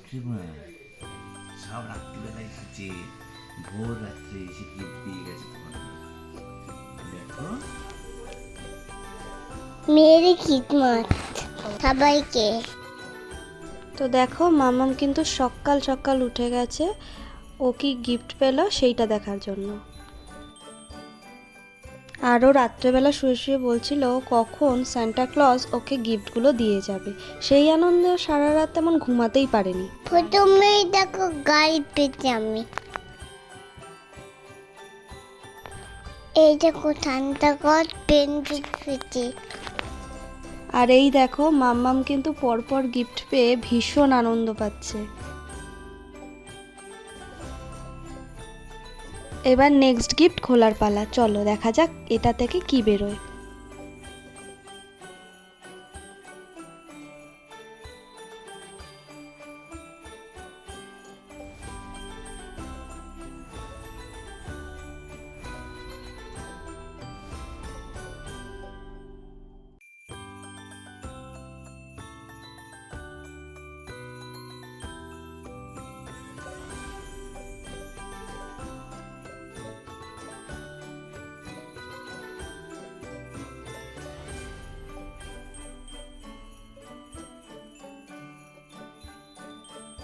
Christmas সব রাত্রিবেলা এসেছে, ভোর রাত্রে এসে গিফট দিয়ে গেছে তোমাদের। দেখো মেরি খ্রিসমাস সবাইকে। তো দেখো মাম্মাম কিন্তু সকাল সকাল উঠে গেছে ও কি গিফট পেল সেইটা দেখার জন্য। আরও রাত্রেবেলা শুয়ে শুয়ে বলছিল কখন সান্টা ক্লজ ওকে গিফটগুলো দিয়ে যাবে, সেই আনন্দে সারা রাত তেমন ঘুমাতেই পারেনি। প্রথমেই দেখো গাড়ি পেয়েছি আমি। এই দেখো সান্তা ক্লজ পেন পেয়েছি। আর এই দেখো মাম্মাম কিন্তু পরপর গিফট পেয়ে ভীষণ আনন্দ পাচ্ছে। এবার নেক্সট গিফট খোলার পালা, চলো দেখা যাক এটা থেকে কি বেরোয়।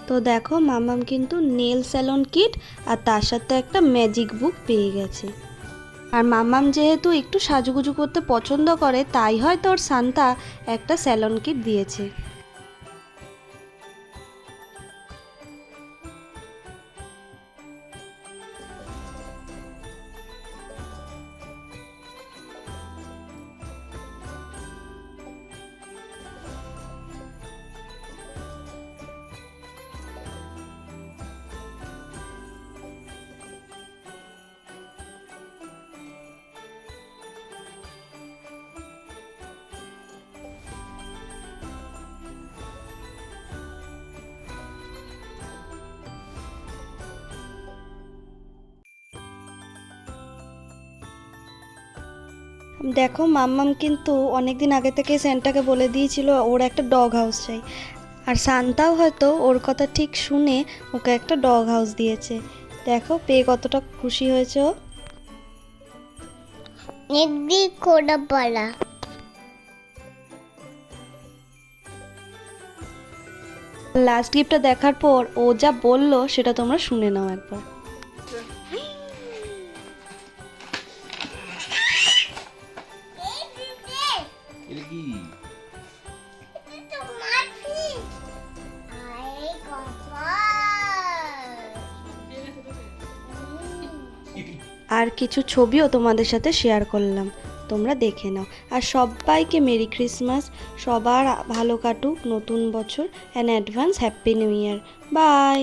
তো দেখো মামাম কিন্তু নেল স্যালন কিট আর তার সাথে একটা ম্যাজিক বুক পেয়ে গেছে। আর মামাম যেহেতু একটু সাজুগুজু করতে পছন্দ করে তাই হয়তো ওর সান্তা একটা স্যালন কিট দিয়েছে। দেখো মাম্মাম কিন্তু অনেক দিন আগে থেকে স্যান্টাকে বলে দিয়েছিল ওর একটা ডগ হাউস চাই, আর সান্তাও হয়তো ওর কথা ঠিক শুনে ওকে একটা ডগ হাউস দিয়েছে। দেখো পেয়ে কতটা খুশি হয়েছে ও। একদিক কোডা পালা। লাস্ট গিফটটা দেখার পর ও যা বললো সেটা তোমরা শুনে নাও একবার। এটা কি? আর কিছু ছবিও তোমাদের সাথে শেয়ার করলাম, তোমরা দেখে নাও। আর সবাইকে মেরি ক্রিসমাস, সবার ভালো কাটুক নতুন বছর, and advance happy new year. By.